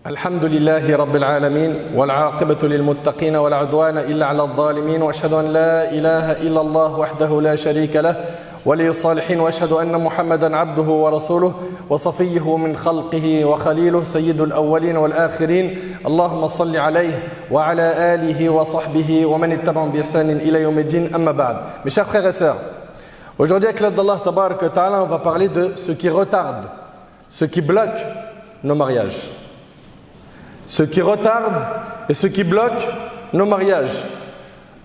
الحمد لله رب العالمين والعاقبة للمتقين ولا عدوان إلا على الظالمين وأشهد أن لا إله إلا الله وحده لا شريك له ولي الصالحين وأشهد أن محمدا عبده ورسوله وصفيه من خلقه وخليله سيد الأولين والآخرين اللهم صل عليه وعلى آله وصحبه ومن اتبعهم بإحسان إلى يوم الدين أما بعد. Mes chers frères et sœurs, aujourd'hui avec l'aide d'Allah Tabarak wa Ta'ala, on va parler de ce qui retarde, ce qui bloque nos mariages. Ce qui retarde et ce qui bloque nos mariages.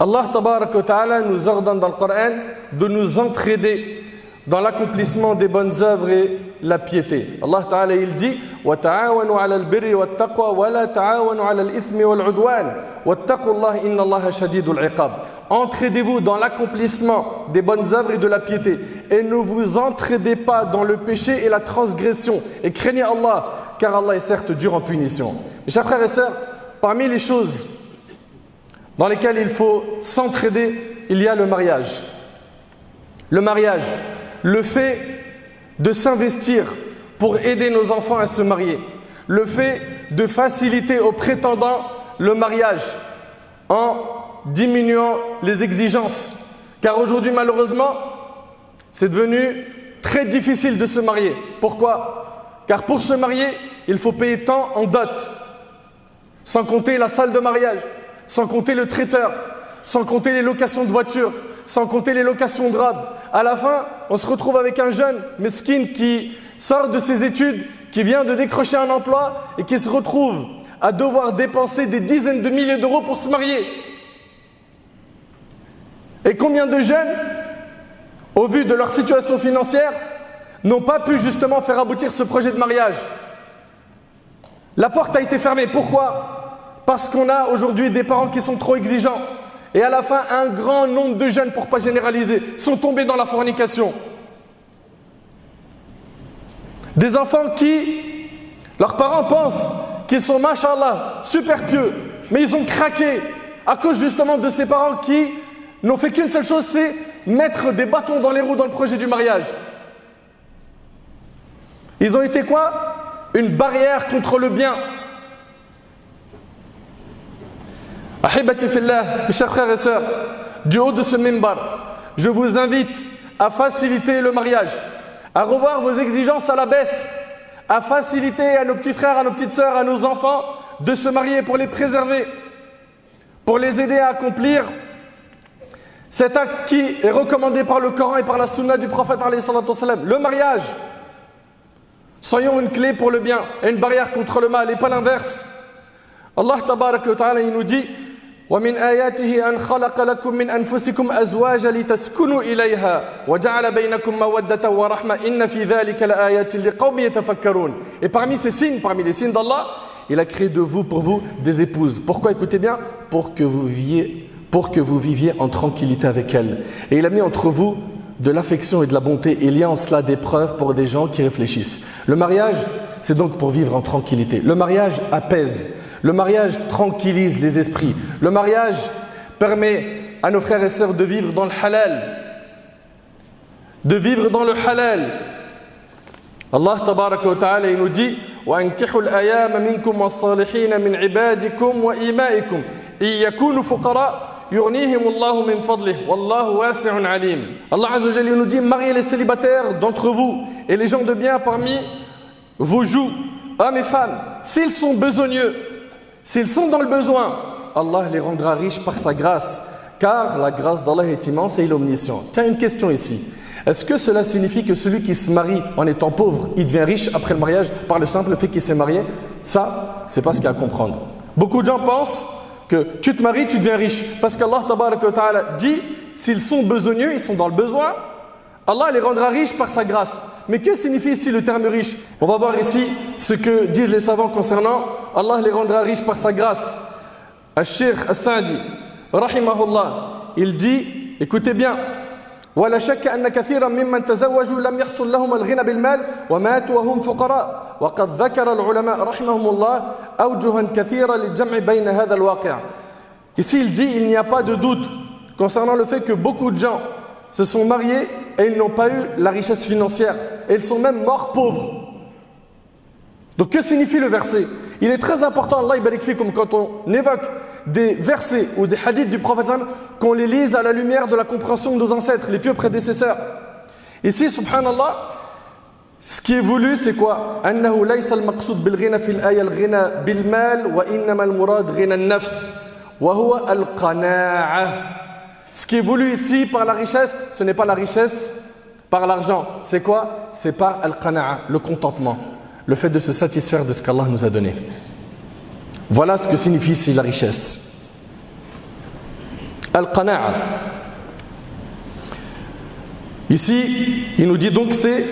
Allah Tabarak wa Ta'ala nous ordonne dans le Coran de nous entraider dans l'accomplissement des bonnes œuvres et la piété. Allah Ta'ala il dit وَتَعَاوَنُوا عَلَى الْبِرِّ وَالتَّقْوَى وَلَا تَعَاوَنُوا عَلَى الْإِثْمِ وَالْعُدْوَانِ وَاتَّقُوا اللَّهَ إِنَّ اللَّهَ شَدِيدُ الْعِقَابِ. Entraidez-vous dans l'accomplissement des bonnes œuvres et de la piété et ne vous entraidez pas dans le péché et la transgression et craignez Allah car Allah est certes dur en punition. Mes chers frères et sœurs, parmi les choses dans lesquelles il faut s'entraider, il y a le mariage. Le mariage, le fait de s'investir pour aider nos enfants à se marier. Le fait de faciliter aux prétendants le mariage en diminuant les exigences. Car aujourd'hui, malheureusement, c'est devenu très difficile de se marier. Pourquoi ? Car pour se marier, il faut payer tant en dot. Sans compter la salle de mariage, sans compter le traiteur, sans compter les locations de voitures, sans compter les locations de robes. À la fin, on se retrouve avec un jeune mesquine qui sort de ses études, qui vient de décrocher un emploi et qui se retrouve à devoir dépenser des dizaines de milliers d'euros pour se marier. Et combien de jeunes, au vu de leur situation financière, n'ont pas pu justement faire aboutir ce projet de mariage? La porte a été fermée. Pourquoi? Parce qu'on a aujourd'hui des parents qui sont trop exigeants. Et à la fin, un grand nombre de jeunes, pour ne pas généraliser, sont tombés dans la fornication. Des enfants qui, leurs parents pensent qu'ils sont, machallah, super pieux, mais ils ont craqué à cause justement de ces parents qui n'ont fait qu'une seule chose, c'est mettre des bâtons dans les roues dans le projet du mariage. Ils ont été quoi? Une barrière contre le bien. Ahibati fillah, mes chers frères et sœurs, du haut de ce mimbar, je vous invite à faciliter le mariage, à revoir vos exigences à la baisse, à faciliter à nos petits frères, à nos petites sœurs, à nos enfants de se marier pour les préserver, pour les aider à accomplir cet acte qui est recommandé par le Coran et par la sunna du prophète alayhi salatu wassalam, le mariage. Soyons une clé pour le bien et une barrière contre le mal et pas l'inverse. Allah tabaraka wa ta'ala il nous dit وَمِنْ آيَاتِهِ أَنْ خَلَقَ لَكُم مِّنْ أَنفُسِكُمْ أَزْوَاجًا لِتَسْكُنُوا إِلَيْهَا وَجَعَلَ بَيْنَكُم مَّوَدَّةً وَرَحْمَةً إِنَّ فِي ذَلِكَ لَآيَاتٍ لِقَوْمٍ يَتَفَكَّرُونَ. Et parmi ces signes, parmi les signes d'Allah, il a créé de vous, pour vous, des épouses. Pourquoi? Écoutez bien, pour que vous viviez en tranquillité avec elles. Et il a mis entre vous de l'affection et de la bonté. Et il y a en cela des preuves pour des gens qui réfléchissent. Le mariage, c'est donc pour vivre en tranquillité. Le mariage apaise. Le mariage tranquillise les esprits. Le mariage permet à nos frères et sœurs de vivre dans le halal. De vivre dans le halal. Allah tabaraka wa ta'ala il nous dit وَأَنْكِحُوا الْأَيَامَ مِنْكُمْ وَالصَّالِحِينَ مِنْ عِبَادِكُمْ وَإِمَائِكُمْ إِنْ يَكُونُوا فُقَرَاءَ يُغْنِيهِمُ اللَّهُ مِنْ فَضْلِهِ وَاللَّهُ وَاسِعٌ عَلِيمٌ. Allah Azza wa Jalla nous dit mariez les célibataires d'entre vous et les gens de bien parmi vos joues, hommes et femmes, s'ils sont besogneux, s'ils sont dans le besoin, Allah les rendra riches par sa grâce, car la grâce d'Allah est immense et il est omniscient. Tiens, une question ici. Est-ce que cela signifie que celui qui se marie en étant pauvre, il devient riche après le mariage par le simple fait qu'il s'est marié? Ça, c'est pas ce qu'il y a à comprendre. Beaucoup de gens pensent que tu te maries, tu deviens riche. Parce qu'Allah tabaraka wa ta'ala dit, s'ils sont besogneux, ils sont dans le besoin, Allah les rendra riches par sa grâce. Mais que signifie ici le terme riche? On va voir ici ce que disent les savants concernant Allah les rendra riches par sa grâce. Al-Sheikh As-Sa'di, rahimahullah, il dit, écoutez bien, ولا شك أن كثيرا ممن تزوجوا لم يحصل لهم الغنى بالمال وماتوا وهم فقراء وقد ذكر العلماء رحمهم الله أوجها كثيرة للجمع بين هذا الواقع. Ici il dit il n'y a pas de doute concernant le fait que beaucoup de gens se sont mariés et ils n'ont pas eu la richesse financière et ils sont même morts pauvres. Donc que signifie le verset? Il est très important, Allah barik fikum, quand on évoque des versets ou des hadiths du prophète, qu'on les lise à la lumière de la compréhension de nos ancêtres, les pieux prédécesseurs. Ici, subhanallah, ce qui est voulu, c'est quoi? أنه ليس المقصود بالغنى في الآية الغنى بالمال وإنما المراد غنى النفس وهو القناعة. Ce qui est voulu ici par la richesse, ce n'est pas la richesse par l'argent. C'est quoi? C'est par al-qana'a, le contentement, le fait de se satisfaire de ce qu'Allah nous a donné. Voilà ce que signifie ici la richesse. Al-qana'a. Ici, il nous dit donc c'est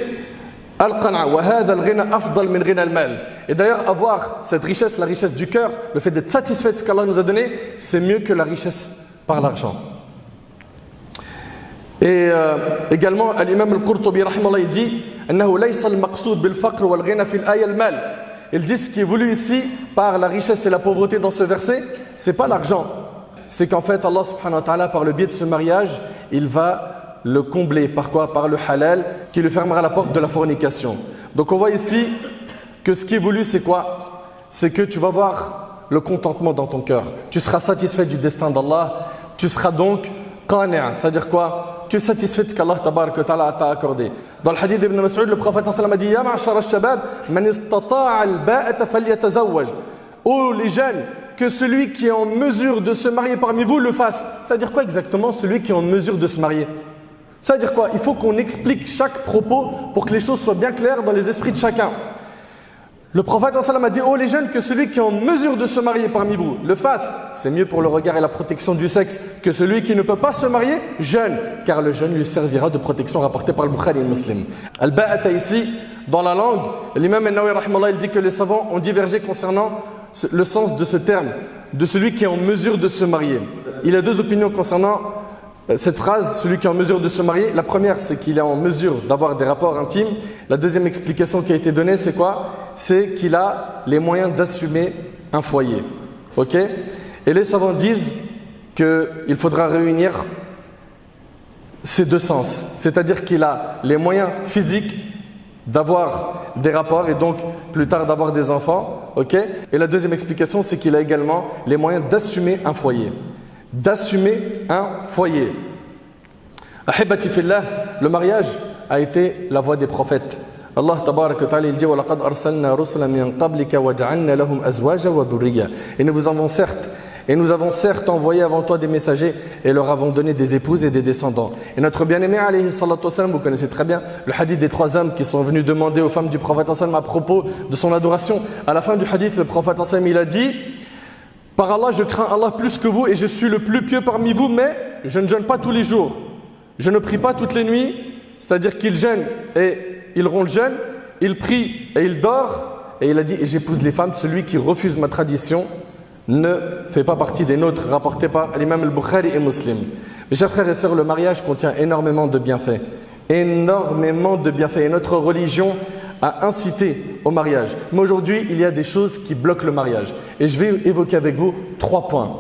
al-qana'a wa hadha al-ghina afdal min ghina al-mal. Et d'ailleurs, avoir cette richesse, la richesse du cœur, le fait d'être satisfait de ce qu'Allah nous a donné, c'est mieux que la richesse par l'argent. Et également, l'imam al-Qurtubi rahimahullah, il dit أنه ليس المقصود بالفقر والغنى في الآية المال. Il dit ce qui est voulu ici par la richesse et la pauvreté dans ce verset, c'est pas l'argent. C'est qu'en fait Allah subhanahu wa ta'ala, par le biais de ce mariage, il va le combler. Par quoi? Par le halal qui lui fermera la porte de la fornication. Donc on voit ici que ce qui est voulu, c'est quoi? C'est que tu vas voir le contentement dans ton cœur. Tu seras satisfait du destin d'Allah. Tu seras donc qani', c'est-à-dire quoi? Tu es satisfait de ce qu'Allah t'a accordé. Dans le hadith d'Ibn Mas'ud, le prophète sallallahu alayhi wa sallam a dit: Ya ma'ashara al-shabab, man istata'a al-ba'ata falyatazawwaj. Oh les jeunes, que celui qui est en mesure de se marier parmi vous le fasse. Ça veut dire quoi exactement, celui qui est en mesure de se marier? Ça veut dire quoi? Il faut qu'on explique chaque propos pour que les choses soient bien claires dans les esprits de chacun. Le prophète sallallahu alayhi wa sallam a dit: oh les jeunes, que celui qui est en mesure de se marier parmi vous le fasse. C'est mieux pour le regard et la protection du sexe que celui qui ne peut pas se marier jeûne, car le jeûne lui servira de protection, rapporté par le Bukhari et le Muslim. Al-ba'ata ici, dans la langue, l'imam al-Nawawi rahimahullah, il dit que les savants ont divergé concernant le sens de ce terme, de celui qui est en mesure de se marier. Il y a deux opinions concernant cette phrase, celui qui est en mesure de se marier. La première, c'est qu'il est en mesure d'avoir des rapports intimes. La deuxième explication qui a été donnée, c'est quoi? C'est qu'il a les moyens d'assumer un foyer. Ok? Et les savants disent qu'il faudra réunir ces deux sens. C'est-à-dire qu'il a les moyens physiques d'avoir des rapports et donc plus tard d'avoir des enfants. Ok? Et la deuxième explication, c'est qu'il a également les moyens d'assumer un foyer. D'assumer un foyer. Ahibati fillah, le mariage a été la voie des prophètes. Allah tabarak wa ta'ala, il dit: وَلَقَدْ أَرْسَلْنَا رُسُلًا مِنْ قَبْلِكَ وَجَعَلْنَا لَهُمْ أَزْوَاجًا وَذُرِّيَّةً. Et nous avons certes envoyé avant toi des messagers et leur avons donné des épouses et des descendants. Et notre bien-aimé alayhi salatu wassalam, vous connaissez très bien le hadith des trois hommes qui sont venus demander aux femmes du prophète sallam à propos de son adoration. À la fin du hadith, le prophète sallam, il a dit: par Allah, je crains Allah plus que vous et je suis le plus pieux parmi vous, mais je ne jeûne pas tous les jours. Je ne prie pas toutes les nuits, c'est-à-dire qu'il jeûne et il rompt le jeûne, il prie et il dort. Et il a dit: et j'épouse les femmes, celui qui refuse ma tradition ne fait pas partie des nôtres, rapporté par l'imam al-Bukhari et Muslim. Mes chers frères et sœurs, le mariage contient énormément de bienfaits. Énormément de bienfaits. Et notre religion a incité au mariage. Mais aujourd'hui, il y a des choses qui bloquent le mariage. Et je vais évoquer avec vous 3 points.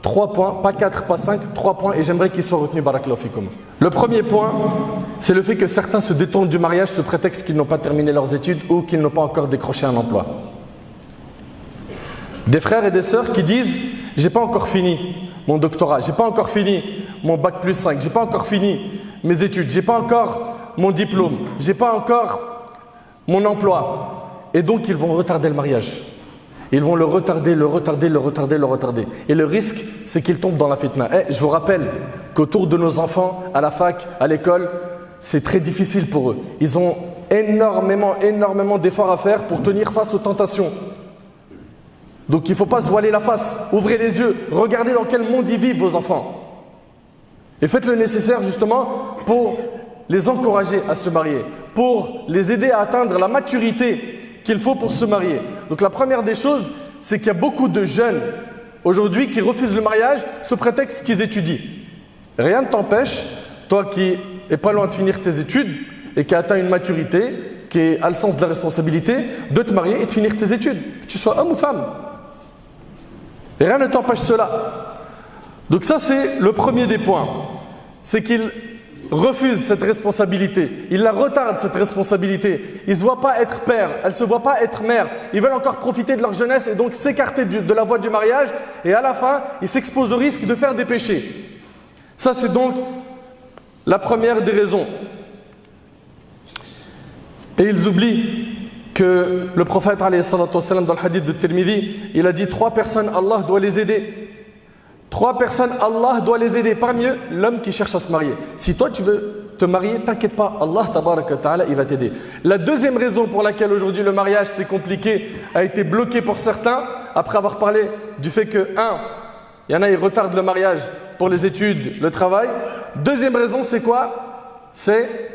3 points, pas 4, pas 5, 3 points, et j'aimerais qu'ils soient retenus, barakallahu fikum. Le premier point, c'est le fait que certains se détournent du mariage sous prétexte qu'ils n'ont pas terminé leurs études ou qu'ils n'ont pas encore décroché un emploi. Des frères et des sœurs qui disent: j'ai pas encore fini mon doctorat, j'ai pas encore fini mon bac plus 5, j'ai pas encore fini mes études, j'ai pas encore mon diplôme, j'ai pas encore mon emploi. Et donc ils vont retarder le mariage. Ils vont le retarder. Et le risque, c'est qu'ils tombent dans la fitna. Je vous rappelle qu'autour de nos enfants, à la fac, à l'école, c'est très difficile pour eux. Ils ont énormément d'efforts à faire pour tenir face aux tentations. Donc il ne faut pas se voiler la face. Ouvrez les yeux, regardez dans quel monde ils vivent, vos enfants. Et faites le nécessaire justement pour les encourager à se marier, pour les aider à atteindre la maturité qu'il faut pour se marier. Donc la première des choses, c'est qu'il y a beaucoup de jeunes aujourd'hui qui refusent le mariage sous prétexte qu'ils étudient. Rien ne t'empêche, toi qui n'es pas loin de finir tes études et qui as atteint une maturité, qui a le sens de la responsabilité, de te marier et de finir tes études, que tu sois homme ou femme. Et rien ne t'empêche cela. Donc ça, c'est le premier des points. C'est qu'ils refuse cette responsabilité, ils la retardent cette responsabilité, ils ne se voient pas être père, elles ne se voient pas être mère, ils veulent encore profiter de leur jeunesse et donc s'écarter de la voie du mariage et à la fin, ils s'exposent au risque de faire des péchés. Ça c'est donc la première des raisons. Et ils oublient que le prophète alayhi salatu wassalam, dans le hadith de Tirmidhi, il a dit 3 personnes, Allah doit les aider. 3 personnes, Allah doit les aider. Parmi eux, l'homme qui cherche à se marier. Si toi tu veux te marier, t'inquiète pas, Allah tabaraka wa ta'ala, il va t'aider. La deuxième raison pour laquelle aujourd'hui le mariage c'est compliqué, a été bloqué pour certains, après avoir parlé du fait que, il y en a, ils retardent le mariage pour les études, le travail. Deuxième raison, c'est quoi? C'est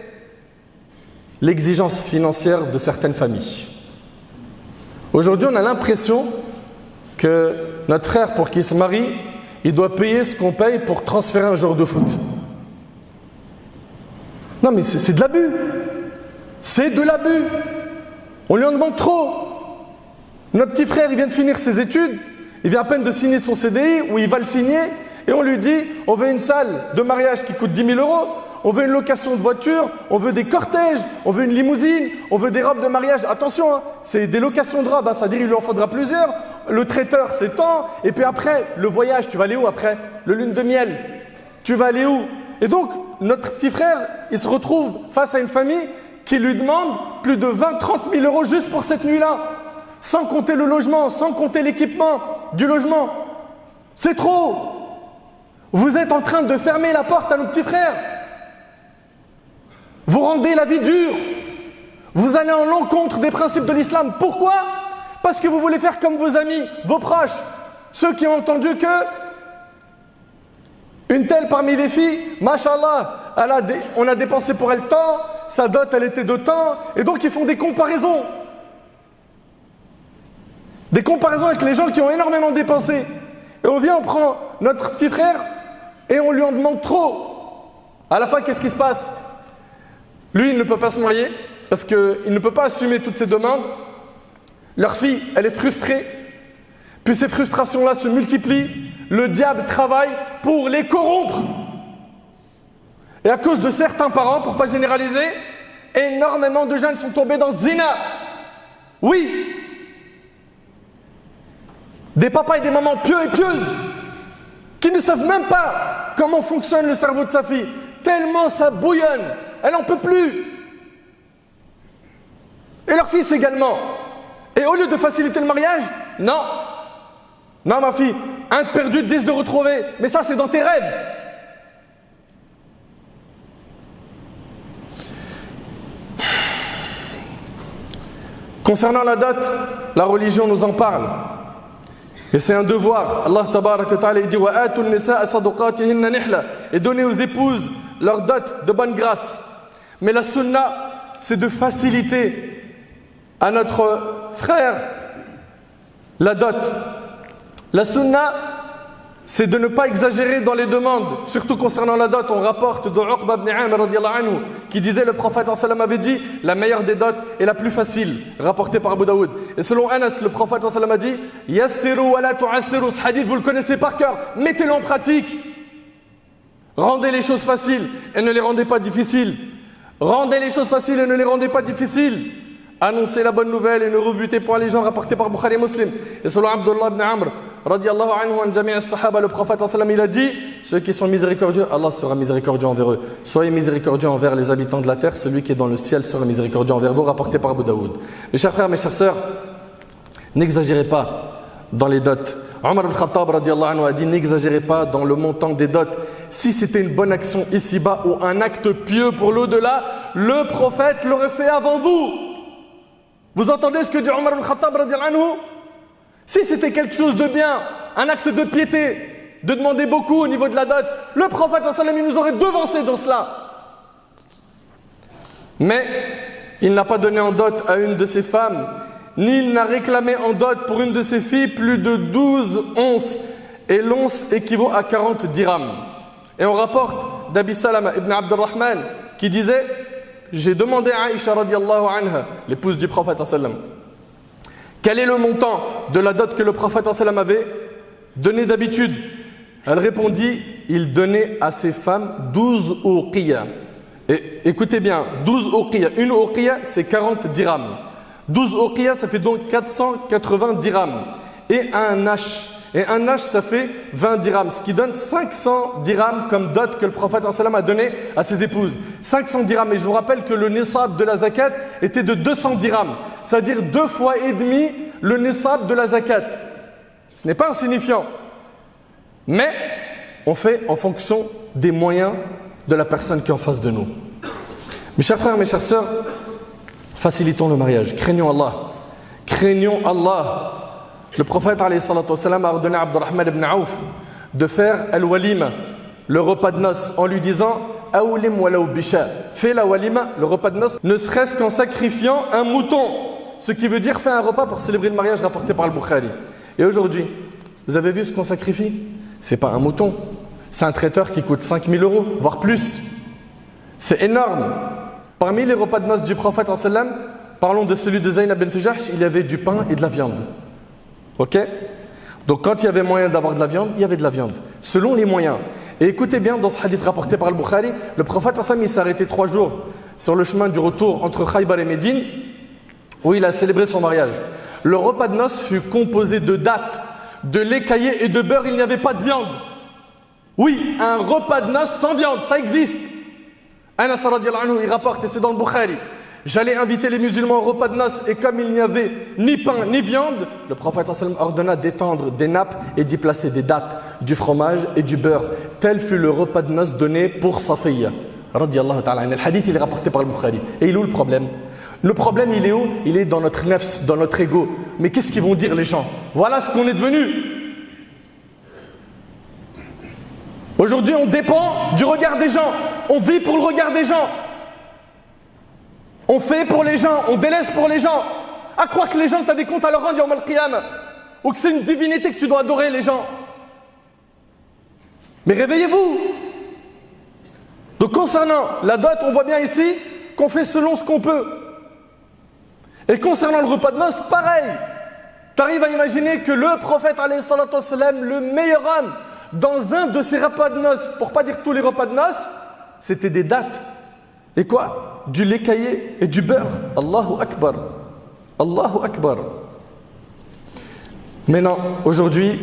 l'exigence financière de certaines familles. Aujourd'hui, on a l'impression que notre frère, pour qu'il se marie, il doit payer ce qu'on paye pour transférer un joueur de foot. Non mais c'est de l'abus. C'est de l'abus. On lui en demande trop. Notre petit frère, il vient de finir ses études, il vient à peine de signer son CDI, ou il va le signer, et on lui dit, on veut une salle de mariage qui coûte 10 000 €, on veut une location de voiture, on veut des cortèges, on veut une limousine, on veut des robes de mariage. Attention, hein, c'est des locations de robes, hein, c'est-à-dire il lui en faudra plusieurs. Le traiteur, c'est tant. Et puis après, le voyage, tu vas aller où après? Le lune de miel, tu vas aller où? Et donc, notre petit frère, il se retrouve face à une famille qui lui demande plus de 20-30 000 € juste pour cette nuit-là. Sans compter le logement, sans compter l'équipement du logement. C'est trop. Vous êtes en train de fermer la porte à nos petits frères. Vous rendez la vie dure. Vous allez en l'encontre des principes de l'islam. Pourquoi? Parce que vous voulez faire comme vos amis, vos proches, ceux qui ont entendu que une telle parmi les filles, mashallah, on a dépensé pour elle tant, sa dot elle était de tant, et donc ils font des comparaisons. Des comparaisons avec les gens qui ont énormément dépensé. Et on vient, on prend notre petit frère et on lui en demande trop. À la fin, qu'est-ce qui se passe? Lui, il ne peut pas se marier parce qu'il ne peut pas assumer toutes ses demandes. Leur fille, elle est frustrée. Puis ces frustrations-là se multiplient. Le diable travaille pour les corrompre. Et à cause de certains parents, pour ne pas généraliser, énormément de jeunes sont tombés dans ce zina. Oui. Des papas et des mamans pieux et pieuses qui ne savent même pas comment fonctionne le cerveau de sa fille. Tellement ça bouillonne. Elle n'en peut plus. Et leur fils également. Et au lieu de faciliter le mariage, non. Non ma fille, un de perdu, 10 de retrouvé. Mais ça c'est dans tes rêves. Concernant la dot, la religion nous en parle. Et c'est un devoir. Allah tabaraka wa ta'ala dit wa atun nisaa sadaqatihinna nihla, et donnez aux épouses leur dot de bonne grâce. Mais la sunna, c'est de faciliter à notre frère la dot. La sunna, c'est de ne pas exagérer dans les demandes, surtout concernant la dot. On rapporte de Uqba ibn Amr radiyallahu anhu qui disait, le prophète sallallahu alayhi wa sallam avait dit, la meilleure des dots est la plus facile, rapporté par Abu Daoud. Et selon Anas, le prophète sallallahu alayhi wa sallam a dit, yassiru wa la tu'assiru. Ce hadith, vous le connaissez par cœur, mettez-le en pratique. Rendez les choses faciles et ne les rendez pas difficiles. Rendez les choses faciles et ne les rendez pas difficiles. Annoncez la bonne nouvelle et ne rebutez point les gens, rapporté par Bukhari et Muslim. Et selon Abdullah ibn Amr radiyallahu anhu an jami' as-sahaba, le prophète sallallahu alayhi wa sallam, il a dit, ceux qui sont miséricordieux, Allah sera miséricordieux envers eux. Soyez miséricordieux envers les habitants de la terre, celui qui est dans le ciel sera miséricordieux envers vous, rapporté par Abu Daoud. Mes chers frères, mes chères sœurs, n'exagérez pas dans les dots. Omar al-Khattab radiyallahu anhu a dit, n'exagérez pas dans le montant des dots. Si c'était une bonne action ici-bas ou un acte pieux pour l'au-delà, le prophète l'aurait fait avant vous. Vous entendez ce que dit Omar al-Khattab radiyallahu anhu? Si c'était quelque chose de bien, un acte de piété, de demander beaucoup au niveau de la dot, le prophète sallallahu alayhi wa sallam, il nous aurait devancé dans cela. Mais il n'a pas donné en dot à une de ses femmes, ni il n'a réclamé en dot pour une de ses filles plus de 12 onces. Et l'once équivaut à 40 dirhams. Et on rapporte d'Abi Salama ibn Abdurrahman qui disait, j'ai demandé à Aïcha radiyallahu anha, l'épouse du prophète sallallahu alayhi wa sallam, quel est le montant de la dot que le prophète sallallahu alayhi wa sallam avait donné d'habitude? Elle répondit, il donnait à ses femmes 12 uqiyya. Et écoutez bien, 12 uqiyya, une uqiyya c'est 40 dirhams. 12 uqiyya ça fait donc 480 dirhams. Et un H. Et un H ça fait 20 dirhams, ce qui donne 500 dirhams comme dot que le prophète a donné à ses épouses. 500 dirhams. Et je vous rappelle que le nisab de la zakat était de 200 dirhams. C'est-à-dire 2 fois et demi le nisab de la zakat. Ce n'est pas insignifiant. Mais on fait en fonction des moyens de la personne qui est en face de nous. Mes chers frères, mes chères sœurs, facilitons le mariage. Craignons Allah. Craignons Allah. Le prophète a ordonné à Abdurrahman ibn Auf de faire al-walima, le repas de noces, en lui disant awlim walaw bisha. Fais la walima, le repas de noces, ne serait-ce qu'en sacrifiant un mouton. Ce qui veut dire fais un repas pour célébrer le mariage rapporté par le Bukhari. Et aujourd'hui, vous avez vu ce qu'on sacrifie? C'est pas un mouton, c'est un traiteur qui coûte 5 000 €, voire plus. C'est énorme. Parmi les repas de noces du prophète, parlons de celui de Zaynab bint Jahsh, il y avait du pain et de la viande. Ok? Donc quand il y avait moyen d'avoir de la viande, il y avait de la viande, selon les moyens. Et écoutez bien, dans ce hadith rapporté par le Bukhari, le prophète il s'est arrêté 3 jours sur le chemin du retour entre Khaybar et Médine, où il a célébré son mariage. Le repas de noces fut composé de dattes, de lait caillé et de beurre, il n'y avait pas de viande. Oui, un repas de noces sans viande, ça existe. Anas radiyallahu anhu, il rapporte, et c'est dans le Bukhari. J'allais inviter les musulmans au repas de noces et comme il n'y avait ni pain ni viande, le prophète ordonna d'étendre des nappes et d'y placer des dattes, du fromage et du beurre. Tel fut le repas de noces donné pour Safiya. Radiyallahu ta'ala. Le hadith il est rapporté par le Bukhari. Et il est où le problème? Le problème il est où? Il est dans notre nefs, dans notre ego. Mais qu'est-ce qu'ils vont dire les gens? Voilà ce qu'on est devenu. Aujourd'hui on dépend du regard des gens. On vit pour le regard des gens. On fait pour les gens, on délaisse pour les gens. À croire que les gens, tu as des comptes à leur rendre yawm al-qiyamah. Ou que c'est une divinité que tu dois adorer les gens. Mais réveillez-vous. Donc concernant la dot, on voit bien ici qu'on fait selon ce qu'on peut. Et concernant le repas de noces, pareil. Tu arrives à imaginer que le prophète, le meilleur homme, dans un de ses repas de noces, pour pas dire tous les repas de noces, c'était des dattes. Et quoi? Du lait caillé et du beurre. Allahu Akbar. Allahu Akbar. Mais non, aujourd'hui,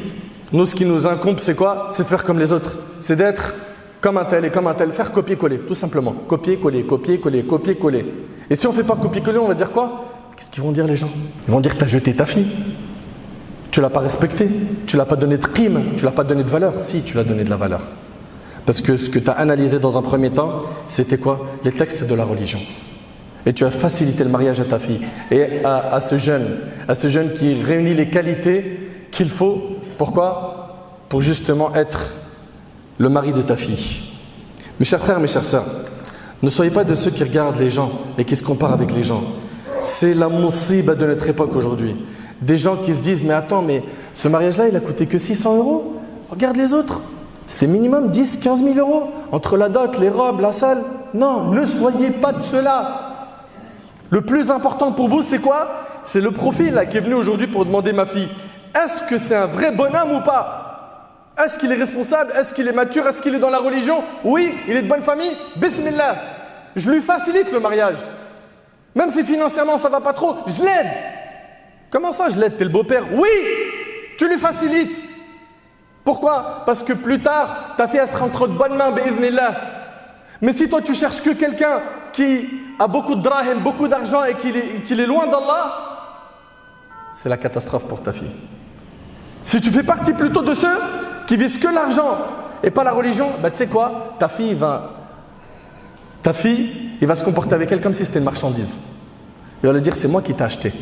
nous ce qui nous incombe, c'est quoi? C'est de faire comme les autres. C'est d'être comme un tel et comme un tel. Faire copier-coller, tout simplement. Copier-coller, copier-coller, copier-coller. Et si on ne fait pas copier-coller, on va dire quoi? Qu'est-ce qu'ils vont dire les gens? Ils vont dire que tu as jeté ta fille. Tu ne l'as pas respectée. Tu ne l'as pas donné de prime. Tu ne l'as pas donné de valeur. Si, tu l'as donné de la valeur. Parce que ce que tu as analysé dans un premier temps, c'était quoi? Les textes de la religion. Et tu as facilité le mariage à ta fille. Et à ce jeune qui réunit les qualités qu'il faut. Pourquoi? Pour justement être le mari de ta fille. Mes chers frères, mes chères sœurs, ne soyez pas de ceux qui regardent les gens et qui se comparent avec les gens. C'est la moussiba de notre époque aujourd'hui. Des gens qui se disent, mais attends, mais ce mariage-là, il a coûté que 600 €. Regarde les autres. C'était minimum 10, 15 000 € entre la dot, les robes, la salle. Non, ne soyez pas de cela. Le plus important pour vous, c'est quoi? C'est le profil là, qui est venu aujourd'hui pour demander ma fille. Est-ce que c'est un vrai bonhomme ou pas? Est-ce qu'il est responsable? Est-ce qu'il est mature? Est-ce qu'il est dans la religion? Oui, il est de bonne famille. Bismillah. Je lui facilite le mariage. Même si financièrement ça va pas trop, je l'aide. Comment ça je l'aide? T'es le beau-père? Oui, tu lui facilites. Pourquoi? Parce que plus tard, ta fille elle sera entre de bonnes mains, bi'idhnillah. Mais si toi tu cherches que quelqu'un qui a beaucoup de drahim, beaucoup d'argent et qu'il est loin d'Allah, c'est la catastrophe pour ta fille. Si tu fais partie plutôt de ceux qui visent que l'argent et pas la religion, bah tu sais quoi? Ta fille, il va se comporter avec elle comme si c'était une marchandise. Il va lui dire, c'est moi qui t'ai acheté.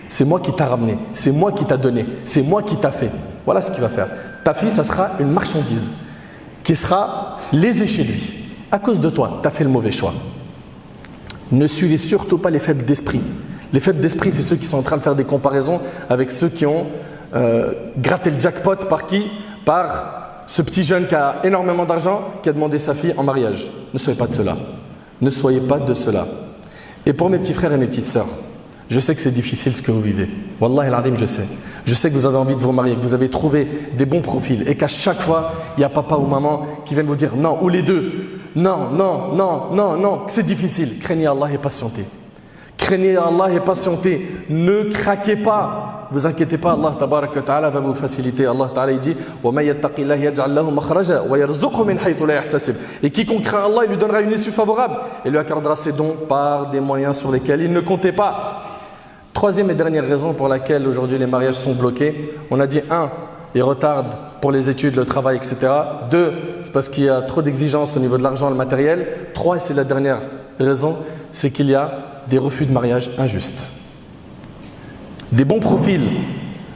C'est moi qui t'a ramené, c'est moi qui t'a donné, c'est moi qui t'a fait. Voilà ce qu'il va faire. Ta fille, ça sera une marchandise qui sera lésée chez lui. À cause de toi, tu as fait le mauvais choix. Ne suivez surtout pas les faibles d'esprit. Les faibles d'esprit, c'est ceux qui sont en train de faire des comparaisons avec ceux qui ont gratté le jackpot par qui? Par ce petit jeune qui a énormément d'argent, qui a demandé sa fille en mariage. Ne soyez pas de cela. Ne soyez pas de cela. Et pour mes petits frères et mes petites sœurs, je sais que c'est difficile ce que vous vivez. Wallahi al-azim, je sais. Je sais que vous avez envie de vous marier, que vous avez trouvé des bons profils et qu'à chaque fois, il y a papa ou maman qui viennent vous dire non, ou les deux. Non, non, non, non, non, c'est difficile. Craignez Allah et patientez. Craignez Allah et patientez. Ne craquez pas. Vous inquiétez pas, Allah tabaraka wa ta'ala va vous faciliter. Allah ta'ala il dit وَمَن يَتَّقِ اللَّهَ يَجْعَلْ لَهُ مَخْرَجًا وَيَرْزُقْهُ مِنْ حَيْثُ لَا يَحْتَسِبُ. Et quiconque craint Allah, il lui donnera une issue favorable et lui accordera ses dons par des moyens sur lesquels il ne comptait pas. Troisième et dernière raison pour laquelle aujourd'hui les mariages sont bloqués, on a dit 1, ils retardent pour les études, le travail, etc. 2, c'est parce qu'il y a trop d'exigences au niveau de l'argent et le matériel. 3, et c'est la dernière raison, c'est qu'il y a des refus de mariage injustes. Des bons profils.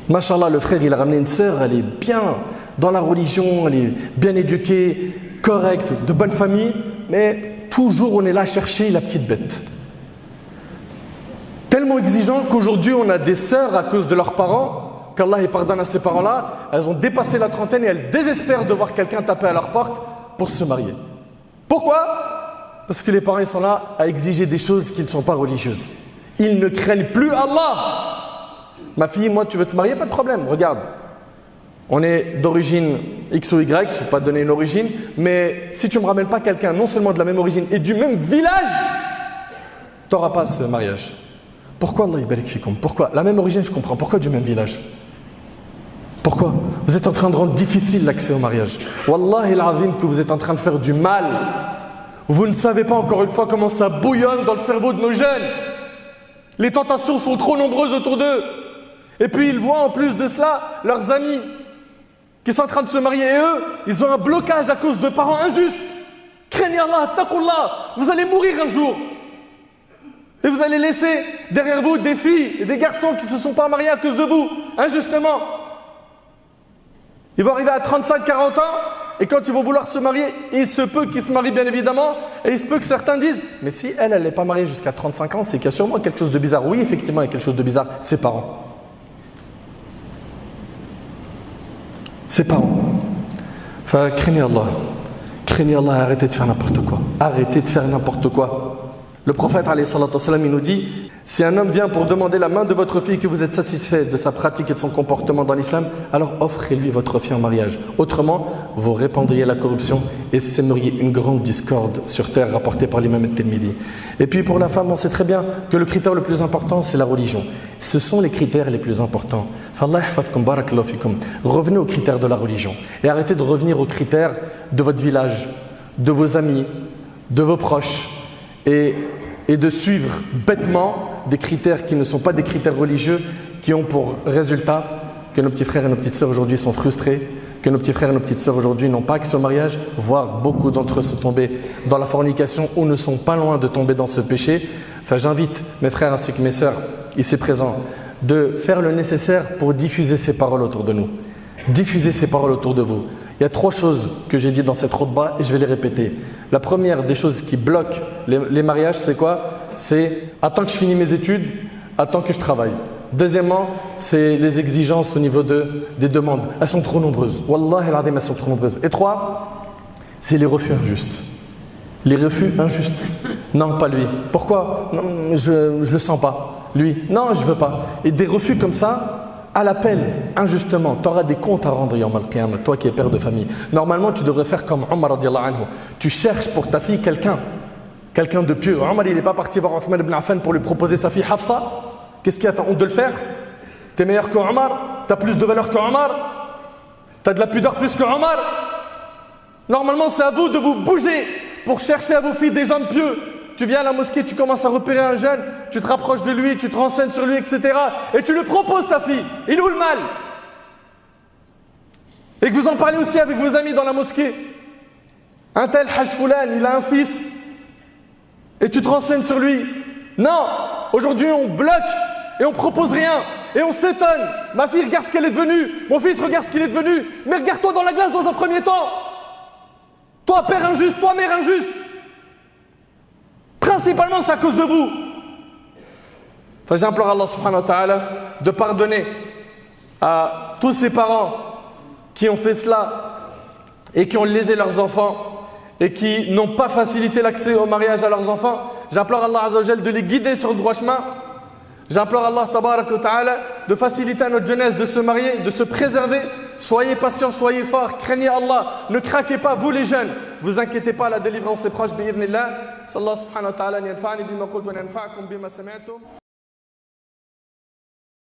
Mashallah, le frère, il a ramené une sœur, elle est bien dans la religion, elle est bien éduquée, correcte, de bonne famille, mais toujours on est là à chercher la petite bête. Tellement exigeant qu'aujourd'hui on a des sœurs à cause de leurs parents, qu'Allah y pardonne à ces parents-là, elles ont dépassé la trentaine et elles désespèrent de voir quelqu'un taper à leur porte pour se marier. Pourquoi? Parce que les parents ils sont là à exiger des choses qui ne sont pas religieuses. Ils ne craignent plus Allah. Ma fille, moi tu veux te marier, pas de problème, regarde. On est d'origine X ou Y, je ne vais pas te donner une origine, mais si tu ne me ramènes pas quelqu'un non seulement de la même origine et du même village, tu n'auras pas ce mariage. Pourquoi Allah yabarik fikum? Pourquoi? La même origine, je comprends. Pourquoi du même village? Pourquoi? Vous êtes en train de rendre difficile l'accès au mariage. Wallahi al-azim que vous êtes en train de faire du mal. Vous ne savez pas encore une fois comment ça bouillonne dans le cerveau de nos jeunes. Les tentations sont trop nombreuses autour d'eux. Et puis ils voient en plus de cela leurs amis qui sont en train de se marier et eux, ils ont un blocage à cause de parents injustes. Craignez Allah, taqullah, vous allez mourir un jour. Et vous allez laisser derrière vous des filles et des garçons qui ne se sont pas mariés à cause de vous, injustement. Ils vont arriver à 35-40 ans et quand ils vont vouloir se marier, il se peut qu'ils se marient bien évidemment et il se peut que certains disent « Mais si elle n'est pas mariée jusqu'à 35 ans, c'est qu'il y a sûrement quelque chose de bizarre. » Oui, effectivement, il y a quelque chose de bizarre. Ses parents. Ses parents. Enfin, craignez Allah. Craignez Allah et arrêtez de faire n'importe quoi. Arrêtez de faire n'importe quoi. Le prophète alayhi salatu wassalam, il nous dit si un homme vient pour demander la main de votre fille que vous êtes satisfait de sa pratique et de son comportement dans l'islam, alors offrez-lui votre fille en mariage. Autrement, vous répandriez la corruption et sèmeriez une grande discorde sur terre rapportée par l'imam al-Tirmidhi. Et puis pour la femme, on sait très bien que le critère le plus important, c'est la religion. Ce sont les critères les plus importants. Fallah yahfazkum, barakallahu fikum. Revenez aux critères de la religion et arrêtez de revenir aux critères de votre village, de vos amis, de vos proches. Et de suivre bêtement des critères qui ne sont pas des critères religieux, qui ont pour résultat que nos petits frères et nos petites sœurs aujourd'hui sont frustrés, que nos petits frères et nos petites sœurs aujourd'hui n'ont pas accès au mariage, voire beaucoup d'entre eux sont tombés dans la fornication ou ne sont pas loin de tomber dans ce péché. Enfin, j'invite mes frères ainsi que mes sœurs ici présents de faire le nécessaire pour diffuser ces paroles autour de nous. Diffuser ces paroles autour de vous. Il y a 3 choses que j'ai dit dans cette khutba et je vais les répéter. La première des choses qui bloquent les mariages, c'est quoi? C'est attends que je finis mes études, attends que je travaille. Deuxièmement, c'est les exigences au niveau des demandes. Elles sont trop nombreuses. Wallahi al-azim, elles sont trop nombreuses. Et 3, c'est les refus injustes. Les refus injustes. Non, pas lui. Pourquoi? Non, je le sens pas. Lui, non, je veux pas. Et des refus comme ça, à l'appel, injustement, tu auras des comptes à rendre Yawm al-Qiyamah, toi qui es père de famille. Normalement, tu devrais faire comme Omar radiyallahu anhu. Tu cherches pour ta fille quelqu'un de pieux. Omar, il n'est pas parti voir Othman ibn Affan pour lui proposer sa fille Hafsa. Qu'est-ce qui attend honte de le faire? Tu es meilleur que Omar? Tu as plus de valeur que Omar? Tu as de la pudeur plus que Omar? Normalement, c'est à vous de vous bouger pour chercher à vos filles des hommes pieux. Tu viens à la mosquée, tu commences à repérer un jeune, tu te rapproches de lui, tu te renseignes sur lui, etc. Et tu lui proposes ta fille. Il est où le mal? Et que vous en parlez aussi avec vos amis dans la mosquée. Un tel Hajj Foulan, il a un fils. Et tu te renseignes sur lui. Non, aujourd'hui on bloque et on propose rien. Et on s'étonne. Ma fille, regarde ce qu'elle est devenue. Mon fils, regarde ce qu'il est devenu. Mais regarde-toi dans la glace dans un premier temps. Toi, père injuste, toi, mère injuste. Principalement, c'est à cause de vous. Enfin, j'implore Allah subhanahu wa ta'ala de pardonner à tous ces parents qui ont fait cela et qui ont lésé leurs enfants et qui n'ont pas facilité l'accès au mariage à leurs enfants. J'implore Allah azza wa jal de les guider sur le droit chemin, J'implore Allah tabarak wa ta'ala de faciliter à notre jeunesse de se marier, de se préserver. Soyez patients, soyez forts, craignez Allah, ne craquez pas, vous les jeunes. Vous inquiétez pas, la délivrance est proche, bi'idhnillah. Sallallahu subhanahu wa ta'ala, yanfa'ani bima qultu wa yanfa'akum bima sami'tum.